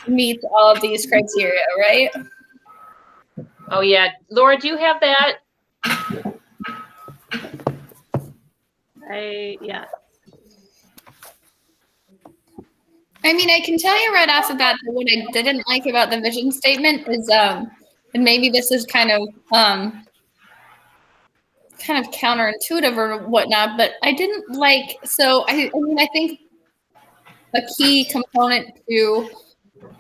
meets all of these criteria, right? Oh yeah, Laura, do you have that? Yeah. I mean, I can tell you right off the bat that what I didn't like about the vision statement is, and maybe this is kind of counterintuitive or whatnot, but I didn't like. So I mean, I think a key component to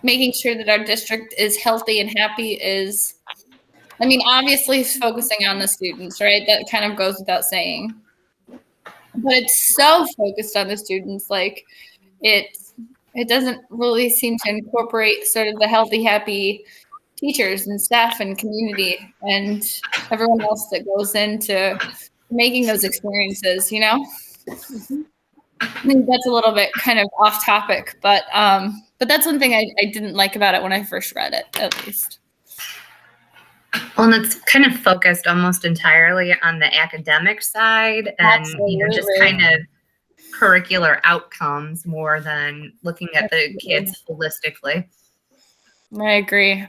making sure that our district is healthy and happy is, I mean, obviously focusing on the students, right? That kind of goes without saying. But it's so focused on the students, like it doesn't really seem to incorporate sort of the healthy, happy teachers and staff and community and everyone else that goes into making those experiences, you know? I think that's a little bit kind of off topic, but that's one thing I didn't like about it when I first read it, at least. Well, and it's kind of focused almost entirely on the academic side and, you know, just kind of curricular outcomes more than looking at the kids holistically. I agree.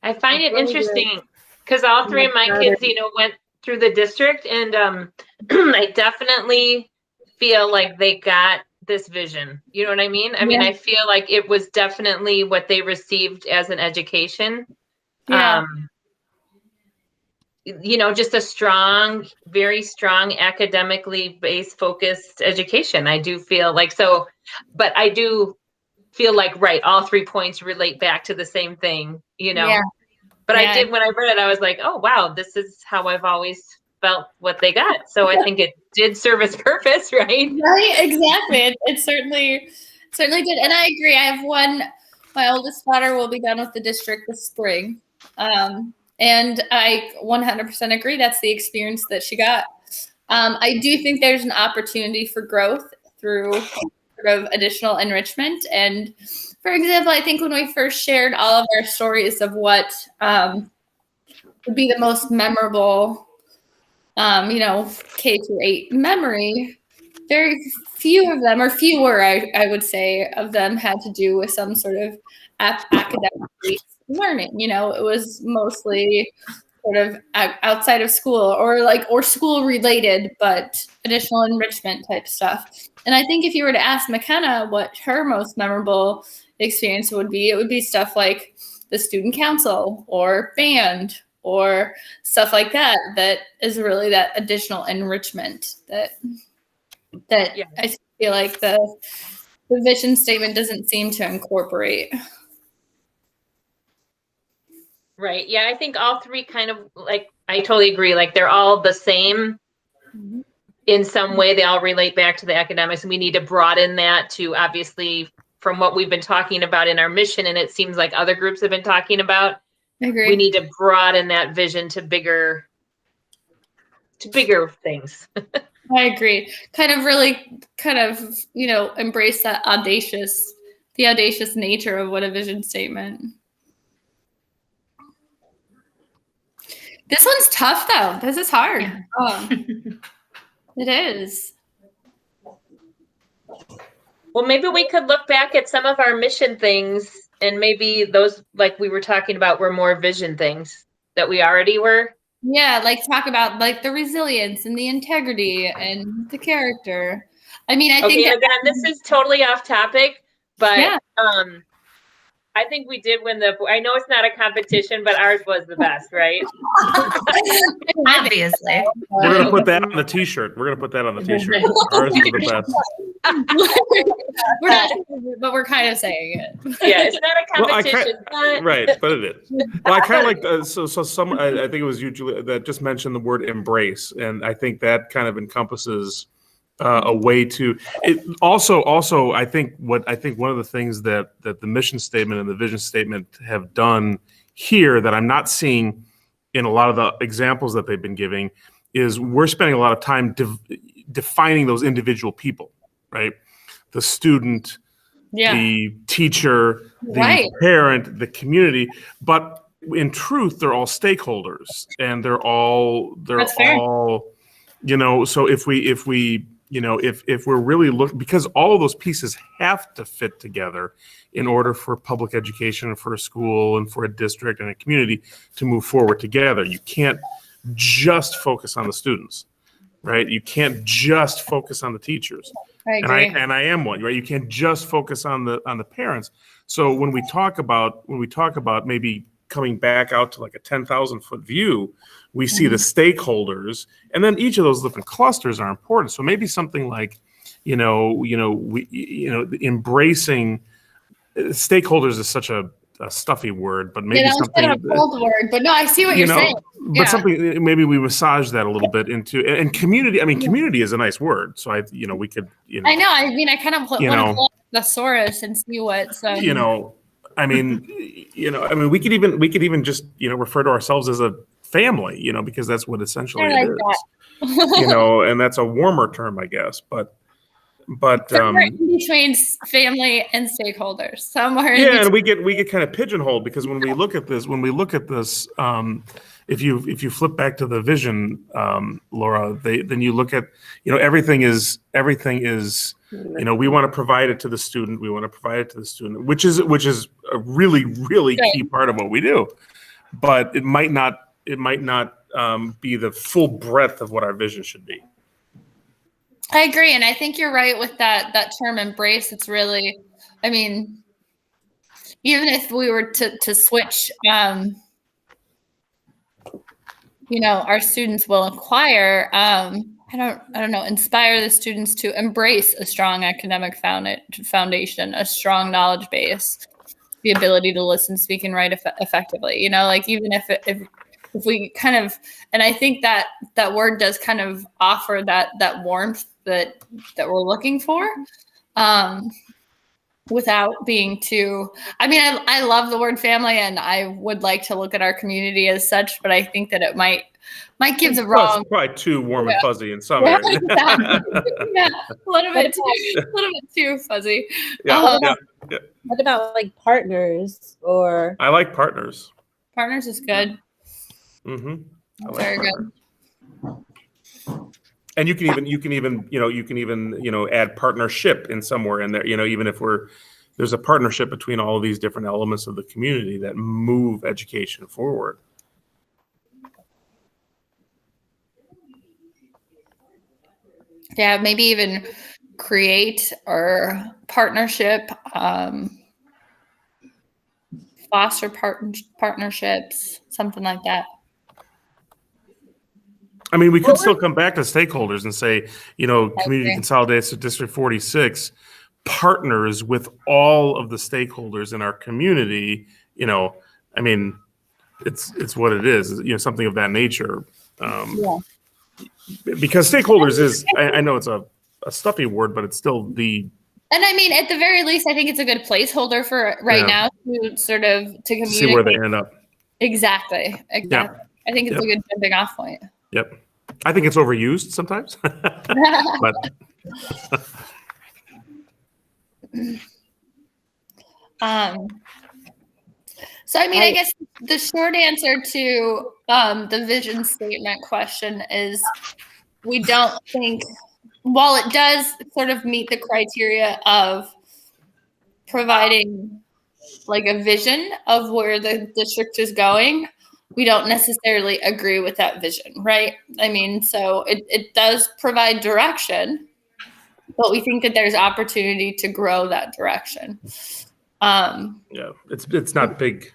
I find it interesting because all three of my kids, you know, went through the district, and I definitely feel like they got this vision. You know what I mean? I mean, I feel like it was definitely what they received as an education. Yeah. You know, just a strong, very strong academically based focused education. I do feel like so, but I do feel like, right, all 3 points relate back to the same thing, you know? Yeah. But I did, when I read it, I was like, oh, wow, this is how I've always felt what they got. So I think it did serve its purpose, right? Right, exactly. It certainly did. And I agree. I have my oldest daughter will be done with the district this spring. And I 100% agree. That's the experience that she got. I do think there's an opportunity for growth through sort of additional enrichment. And for example, I think when we first shared all of our stories of what would be the most memorable, you know, K-8 memory, very few of them, or fewer, I would say, of them had to do with some sort of academic learning. You know, it was mostly sort of outside of school or school related, but additional enrichment type stuff. And I think if you were to ask McKenna what her most memorable experience would be, it would be stuff like the student council or band or stuff like that. That is really that additional enrichment that I feel like the vision statement doesn't seem to incorporate. Right. Yeah, I think all three kind of, like, I totally agree. Like, they're all the same in some way. They all relate back to the academics, and we need to broaden that to, obviously, from what we've been talking about in our mission, and it seems like other groups have been talking about. I agree. We need to broaden that vision to bigger things. I agree. Kind of, you know, embrace the audacious nature of what a vision statement. This one's tough though. This is hard. Yeah. It is. Well, maybe we could look back at some of our mission things, and maybe those, like we were talking about, were more vision things that we already were. Yeah, like talk about like the resilience and the integrity and the character. I mean, I think again, this is totally off topic, but I think we did win I know it's not a competition, but ours was the best, right? Obviously. We're going to put that on the t-shirt. Ours is the best. We're not, but we're kind of saying it. Yeah, it's not a competition. Right, but it is. Well, I kind of like, I think it was you, Julia, that just mentioned the word embrace. And I think that kind of encompasses a way to it. Also, I think one of the things that the mission statement and the vision statement have done here that I'm not seeing in a lot of the examples that they've been giving is we're spending a lot of time defining those individual people, right? The student, the teacher, the parent, the community, but in truth, they're all stakeholders, and they're all, you know. So if we if we're really looking, because all of those pieces have to fit together in order for public education and for a school and for a district and a community to move forward together. You can't just focus on the students, right? You can't just focus on the teachers. I agree. And I am one, right? You can't just focus on the parents. So when we talk about maybe coming back out to like a 10,000 foot view, we see the stakeholders, and then each of those different clusters are important. So maybe something like, embracing stakeholders is such a stuffy word, but maybe something a cold word. But no, I see what you're saying. But something, maybe we massage that a little bit into, and community. I mean, community is a nice word. So we could. I know. I mean, I kind of want to pull up the thesaurus and see what. We could even just refer to ourselves as a family, because that's what essentially it is. And that's a warmer term, I guess. But somewhere in between family and stakeholders, somewhere. Yeah, and we get kind of pigeonholed, because when we look at this, if you flip back to the vision, Laura, then you look at everything is we want to provide it to the student. We want to provide it to the student, which is a really, really key part of what we do. But it might not be the full breadth of what our vision should be. I agree, and I think you're right with that term embrace. It's really, I mean, even if we were to switch, our students will acquire. I don't know, inspire the students to embrace a strong academic foundation, a strong knowledge base, the ability to listen, speak, and write effectively. Even if we kind of, and I think that word does kind of offer that warmth that we're looking for, without being too. I mean, I love the word family, and I would like to look at our community as such, but I think that it might give the wrong. It's probably too warm and fuzzy in some areas. Yeah, a little bit too fuzzy. What about like partners or? I like partners. Partners is good. Mm-hmm. Very good. And you can even add partnership in somewhere in there. Even if there's a partnership between all of these different elements of the community that move education forward. Yeah, maybe even create or partnership, foster partnerships, something like that. I mean, we could still come back to stakeholders and say, Community Consolidated District 46 partners with all of the stakeholders in our community. I mean, it's what it is. Something of that nature. Because stakeholders is, I know it's a stuffy word, but it's still the. And I mean, at the very least, I think it's a good placeholder for now to sort of to communicate. See where they end up. Exactly. Yeah. I think it's a good jumping off point. Yep. I think it's overused sometimes. But. So, I mean, I guess the short answer to the vision statement question is we don't think, while it does sort of meet the criteria of providing like a vision of where the district is going, we don't necessarily agree with that vision, right? I mean, so it does provide direction, but we think that there's opportunity to grow that direction. It's not big.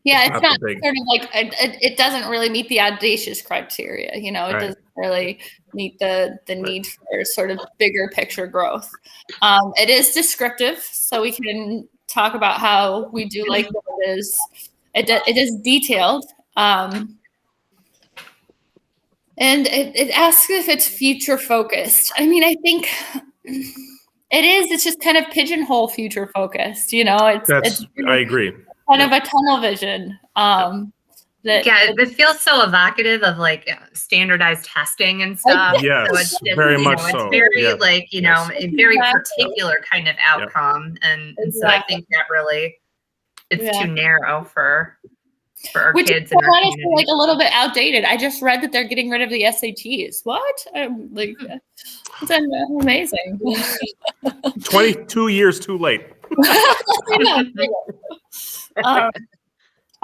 Yeah, it's not sort of like it doesn't really meet the audacious criteria. It doesn't really meet the need for sort of bigger picture growth. It is descriptive, so we can talk about how we do like what it is. It is detailed, and it asks if it's future focused. I mean, I think it is. It's just kind of pigeonhole future focused. I agree. Kind of a tunnel vision. It feels so evocative of like standardized testing and stuff. Yes, so it's just, very much so. It's very a very particular kind of outcome, and so I think that really it's too narrow for. for our Which kids is and our honestly community. like a little bit outdated. I just read that they're getting rid of the SATs. What? Like, it's amazing. 22 years too late. I know.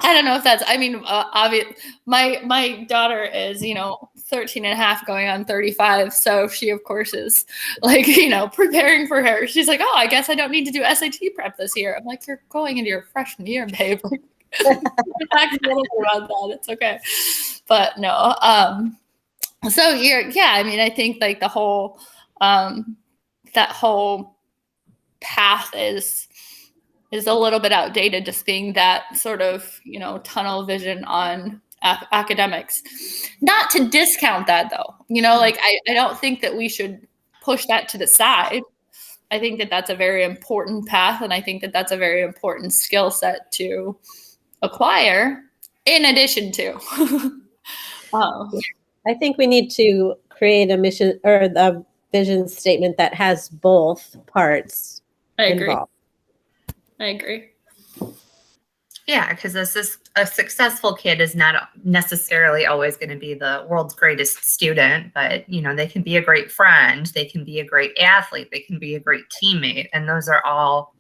I don't know if that's, I mean, obvious. My daughter is, 13 and a half going on 35. So she, of course, is like, preparing for her. She's like, oh, I guess I don't need to do SAT prep this year. I'm like, you're going into your freshman year, babe. Talk a little bit about that. It's okay. But no. So I mean, I think like the whole, that whole path is a little bit outdated, just being that sort of, tunnel vision on academics. Not to discount that though, like I don't think that we should push that to the side. I think that that's a very important path. And I think that that's a very important skill set to acquire in addition to. I think we need to create a mission or a vision statement that has both parts involved. I agree. Yeah, because a successful kid is not necessarily always going to be the world's greatest student, but they can be a great friend, they can be a great athlete, they can be a great teammate, and those are all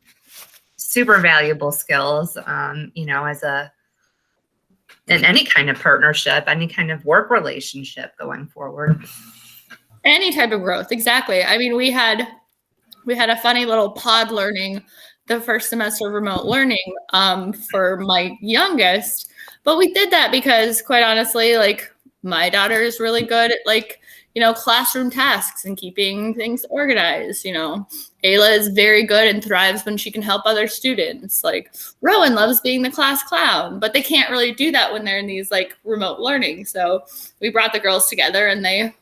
super valuable skills. In any kind of partnership, any kind of work relationship going forward. Any type of growth, exactly. I mean, we had a funny little pod learning the first semester of remote learning for my youngest, but we did that because, quite honestly, like my daughter is really good at classroom tasks and keeping things organized. Ayla is very good and thrives when she can help other students. Like Rowan loves being the class clown, but they can't really do that when they're in these like remote learning. So we brought the girls together and they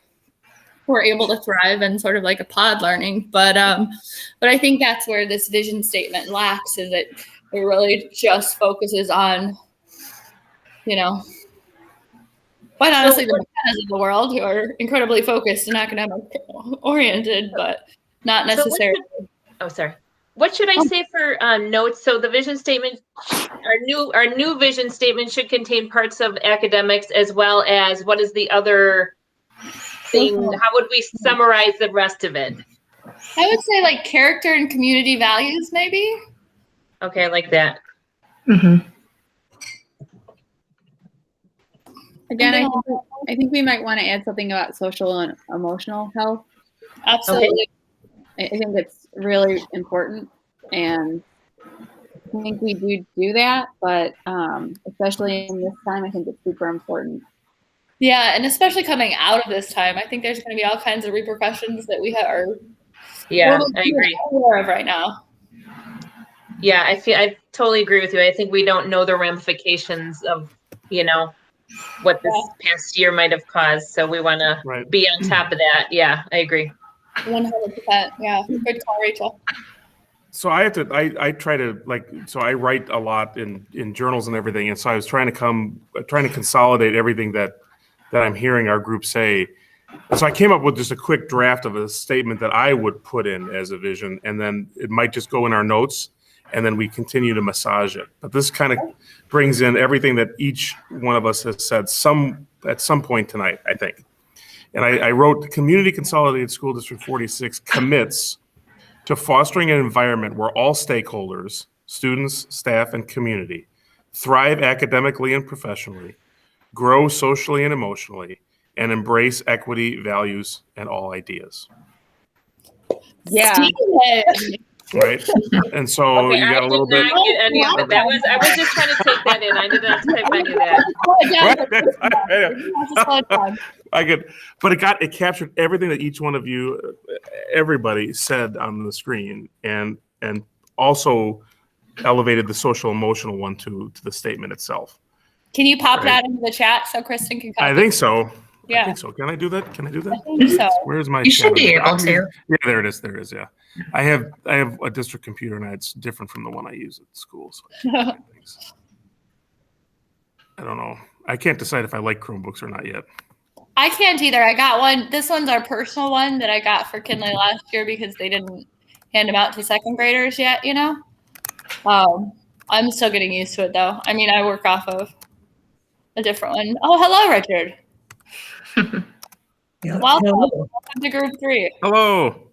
were able to thrive in sort of like a pod learning. But I think that's where this vision statement lacks, is that it really just focuses on, quite honestly, the McKennas of the world who are incredibly focused and academic oriented, but not necessarily. What should I say for notes? So the vision statement, our new vision statement should contain parts of academics as well as what is the other thing? How would we summarize the rest of it? I would say like character and community values, maybe. Okay, I like that. Mm-hmm. Again, I think we might want to add something about social and emotional health. Absolutely. I think it's really important, and I think we do that, but especially in this time, I think it's super important. Yeah, and especially coming out of this time, I think there's going to be all kinds of repercussions that we are. Yeah, I agree. Aware of right now. Yeah, I totally agree with you. I think we don't know the ramifications of what this past year might have caused, so we want to be on top of that. Yeah, I agree. 100%. Yeah, good call, Rachel. So I try to I write a lot in journals and everything, and so I was trying to consolidate everything that I'm hearing our group say. So I came up with just a quick draft of a statement that I would put in as a vision, and then it might just go in our notes, and then we continue to massage it. But this kind of brings in everything that each one of us has said at some point tonight, I think. And I wrote, the Community Consolidated School District 46 commits to fostering an environment where all stakeholders, students, staff, and community, thrive academically and professionally, grow socially and emotionally, and embrace equity, values, and all ideas. Yeah. Right? And so you got a little bit. I did not get any of it. I was just trying to take that in. I did not type any of that. But it captured everything that each one of you, everybody said on the screen, and also elevated the social emotional one to the statement itself. Can you pop that into the chat so Kristen can copy? I think so. Yeah. I think so. Can I do that? I think so. Where's my? You should be able to. Yeah, there it is. Yeah, I have a district computer, and it's different from the one I use at school. So I don't know. I can't decide if I like Chromebooks or not yet. I can't either. I got one. This one's our personal one that I got for Kinley last year because they didn't hand them out to second graders yet. I'm still getting used to it though. I mean, I work off of a different one. Oh, hello, Richard. Yeah, Welcome. hello. Welcome to group 3. Hello.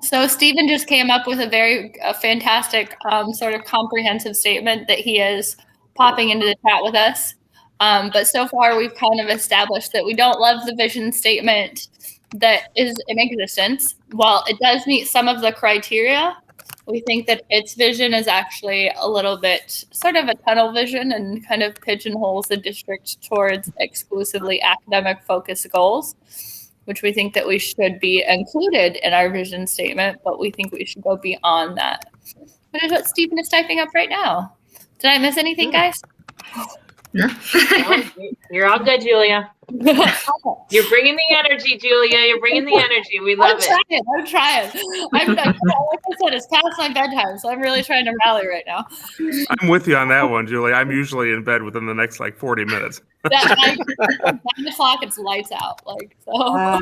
So Stephen just came up with a fantastic sort of comprehensive statement that he is popping into the chat with us. But so far we've kind of established that we don't love the vision statement that is in existence. While it does meet some of the criteria, we think that its vision is actually a little bit sort of a tunnel vision and kind of pigeonholes the district towards exclusively academic focused goals, which we think that we should be included in our vision statement, but we think we should go beyond that. Which is what Stephen is typing up right now. Did I miss anything, guys? No. You're all good, Julia. You're bringing the energy, Julia. You're bringing the energy. We love it. I'm trying. Like I said, it's past my bedtime, so I'm really trying to rally right now. I'm with you on that one, Julie. I'm usually in bed within the next 40 minutes. 9 o'clock, it's lights out. So.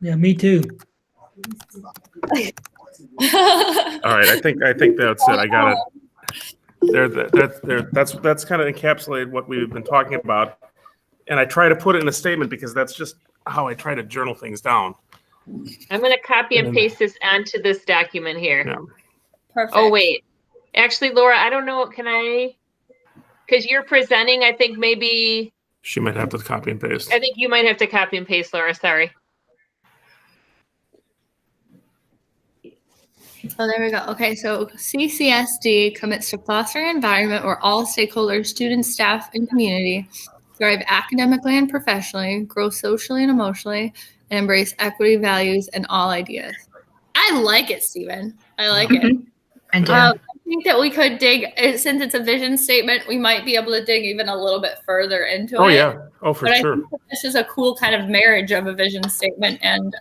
Yeah, me too. All right, I think that's it. I got it. That's kind of encapsulated what we've been talking about, and I try to put it in a statement because that's just how I try to journal things down. I'm going to copy and paste this onto this document here. Yeah. Perfect. Oh, wait. Actually, Laura, I don't know. Can I? Because you're presenting, I think maybe. She might have to copy and paste. I think you might have to copy and paste, Laura. Sorry. Oh, there we go. Okay, so CCSD commits to fostering an environment where all stakeholders, students, staff, and community thrive academically and professionally, grow socially and emotionally, and embrace equity, values, and all ideas. I like it, Stephen. I like it. I do. I think that we could dig, since it's a vision statement, we might be able to dig even a little bit further into it. Oh, yeah. Oh, for But sure. I think that this is a cool kind of marriage of a vision statement and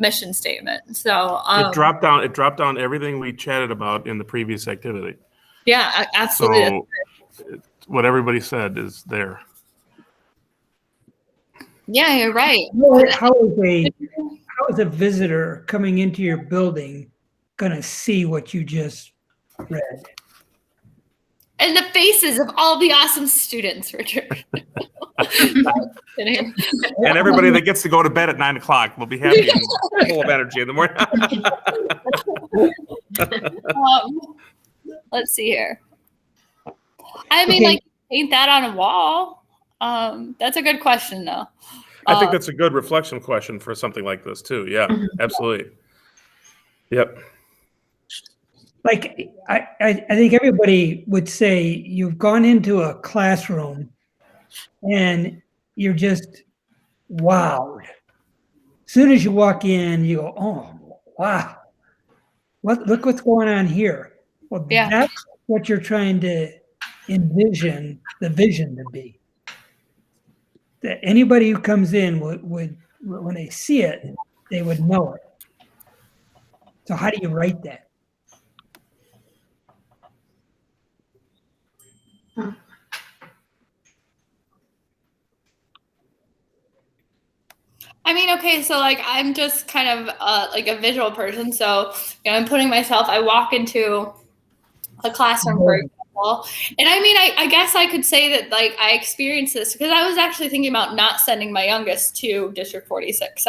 mission statement. So It dropped down everything we chatted about in the previous activity. yeah, absolutely. So what everybody said is there. Yeah, you're right. How is a visitor coming into your building going to see what you just read? And the faces of all the awesome students, Richard. And everybody that gets to go to bed at 9 o'clock will be happy and full of energy in the morning. Let's see here. I mean, Okay. paint that on a wall. That's a good question, though. I think that's a good reflection question for something like this too. Yeah, absolutely. Yep. Like, I think everybody would say you've gone into a classroom and you're just wowed. As soon as you walk in, you go, oh, wow. Look what's going on here. Well, Yeah. That's what you're trying to envision the vision to be. That anybody who comes in would when they see it, they would know it. So how do you write that? I mean, okay, so I'm just kind of a visual person. So I'm putting myself, I walk into a classroom, for example. And I mean, I guess I could say that I experienced this because I was actually thinking about not sending my youngest to District 46.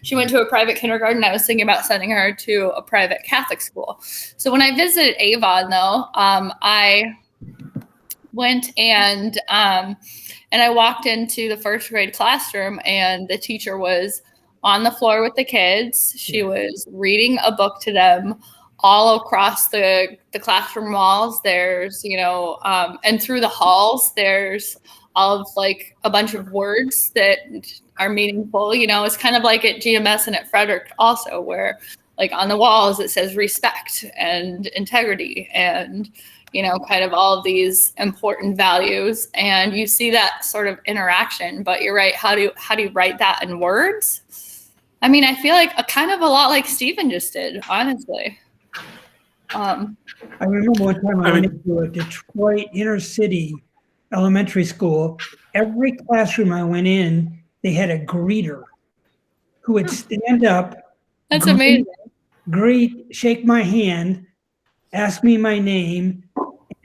She went to a private kindergarten. I was thinking about sending her to a private Catholic school. So when I visited Avon, though, I went and I walked into the first grade classroom, and the teacher was on the floor with the kids. She was reading a book to them. All across the classroom walls, there's, and through the halls, there's all of a bunch of words that are meaningful. It's kind of like at GMS and at Frederick also, where on the walls it says respect and integrity and kind of all of these important values, and you see that sort of interaction. But you're right. How do you write that in words? I mean, I feel like kind of a lot like Stephen just did, honestly. I remember one time I went into a Detroit inner city elementary school. Every classroom I went in, they had a greeter who would stand up. That's amazing. Shake my hand, ask me my name,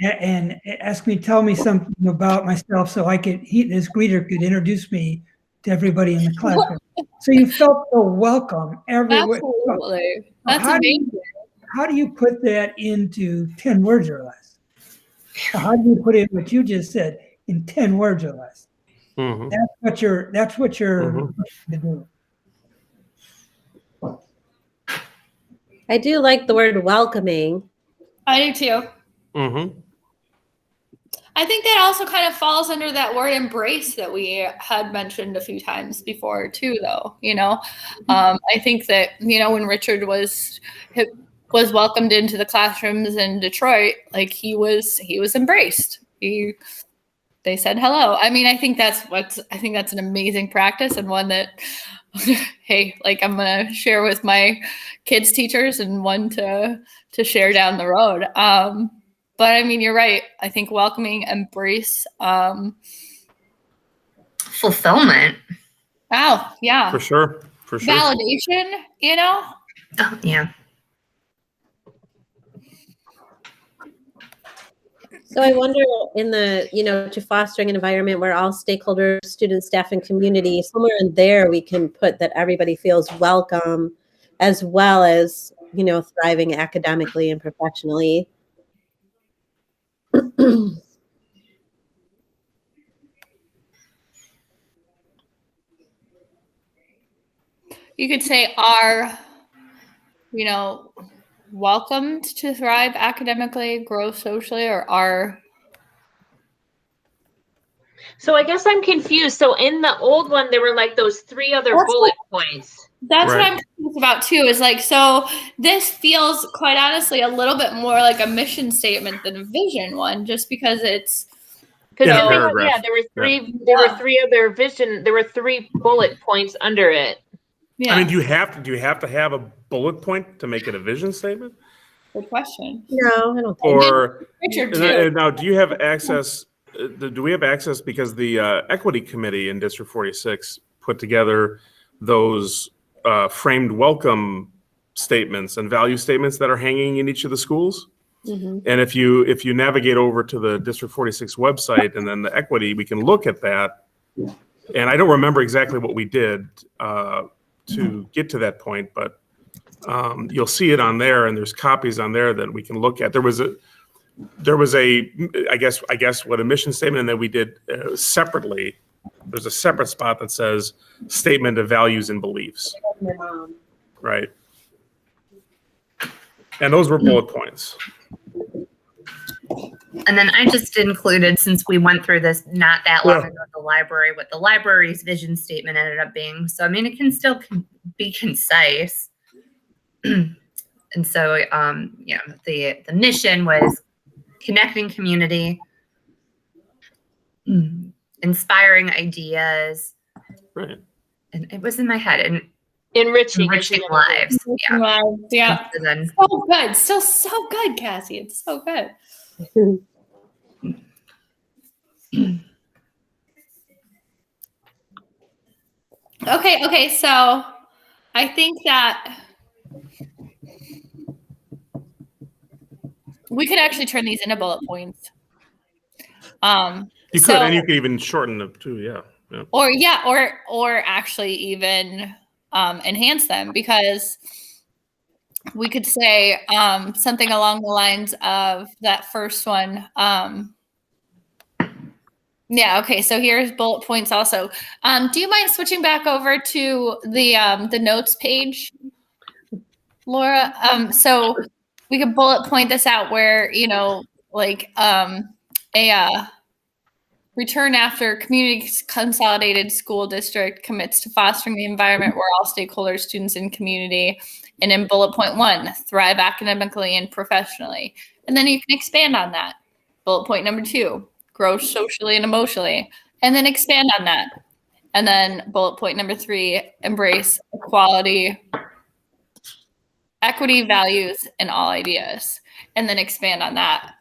and ask me, tell me something about myself so this greeter could introduce me to everybody in the classroom. So you felt so welcome everywhere. Absolutely. That's How do amazing. how do you put that into 10 words or less? How do you put in what you just said in 10 words or less? Mhm. That's what you're Mhm. to do. I do like the word welcoming. I do too. Mhm. I think that also kind of falls under that word embrace that we had mentioned a few times before too, though. I think that, when Richard was welcomed into the classrooms in Detroit, like he was embraced. They said hello. I mean, I think that's an amazing practice, and one that, hey, like I'm gonna share with my kids' teachers, and one to share down the road. But I mean, you're right. I think welcoming, embrace. Fulfillment. Oh, yeah. For sure. Validation, Oh, yeah. So I wonder to fostering an environment where all stakeholders, students, staff, and community, somewhere in there we can put that everybody feels welcome as well as, thriving academically and professionally. You could say are, welcomed to thrive academically, grow socially, or are. So I guess I'm confused. So in the old one, there were like those 3 other bullet points. That's Right. what I'm confused about too, is like, so this feels quite honestly a little bit more like a mission statement than a vision one, just because it's Because In a paragraph. there were 3 other vision. There were 3 bullet points under it. yeah. I mean, do you have to have a bullet point to make it a vision statement? Good question. No, I don't think. Or Richard and too. now, do you have access? Do we have access because the equity committee in District 46 put together those framed welcome statements and value statements that are hanging in each of the schools? Mhm. And if you navigate over to the District 46 website and then the equity, we can look at that. And I don't remember exactly what we did to get to that point, but you'll see it on there, and there's copies on there that we can look at. There was a I guess what a mission statement, and then we did separately. There's a separate spot that says statement of values and beliefs, right? And those were bullet points. And then I just included, since we went through this not that long ago at the library, what the library's vision statement ended up being. So, I mean, it can still be concise. And so, the mission was connecting community, inspiring ideas. Right. And it was in my head. And Enriching lives. Yeah. Yeah. And then, So good. Still so good, Cassie. It's so good. Okay, so I think that we could actually turn these into bullet points. You could, and you could even shorten them too, yeah. Or actually even enhance them, because we could say something along the lines of that first one. Yeah. Okay. So here's bullet points. Also, do you mind switching back over to the notes page, Laura? So we could bullet point this out where a return after community consolidated school district commits to fostering the environment where all stakeholders, students, and community. And in bullet point 1, thrive academically and professionally. And then you can expand on that. Bullet point number 2, grow socially and emotionally. And then expand on that. And then bullet point number 3, embrace equality, equity, values, and all ideas. And then expand on that.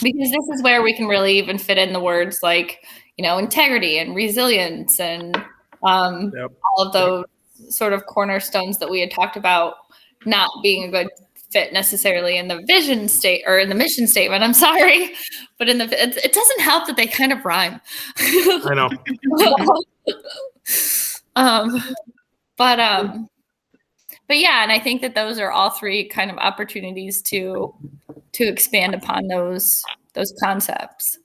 Because this is where we can really even fit in the words like, integrity and resilience and all of those sort of cornerstones that we had talked about not being a good fit necessarily in the vision state or in the mission statement. I'm sorry, but it doesn't help that they kind of rhyme. I know. But yeah, and I think that those are all three kind of opportunities to expand upon those concepts.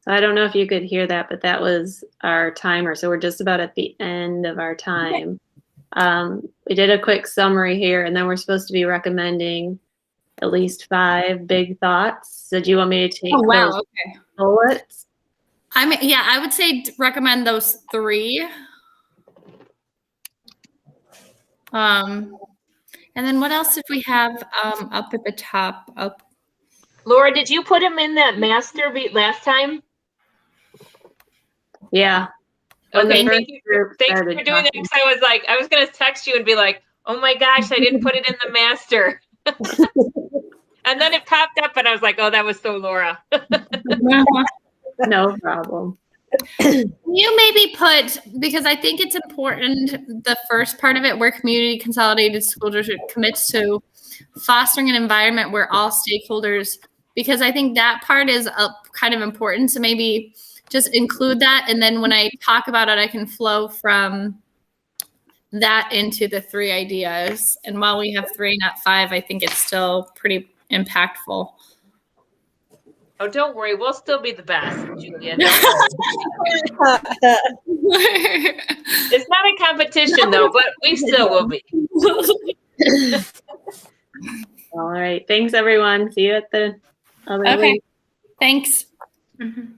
I don't know if you could hear that, but that was our timer. So we're just about at the end of our time. We did a quick summary here, and then we're supposed to be recommending at least 5 big thoughts. So do you want me to take those bullets? I would say recommend those 3. And then what else did we have up at the top? Laura, did you put him in that master beat last time? Yeah. Okay, thanks for doing that, because I was going to text you and be like, oh my gosh, I didn't put it in the master. And then it popped up and I was like, oh, that was so Laura. No problem. You maybe put, because I think it's important, the first part of it where Community Consolidated School District commits to fostering an environment where all stakeholders, because I think that part is kind of important. So maybe just include that. And then when I talk about it, I can flow from that into the 3 ideas. And while we have 3, not 5, I think it's still pretty impactful. Oh, don't worry. We'll still be the best, Julia. It's not a competition, though, but we still will be. All right. Thanks, everyone. See you at the other week. Thanks. Mhm.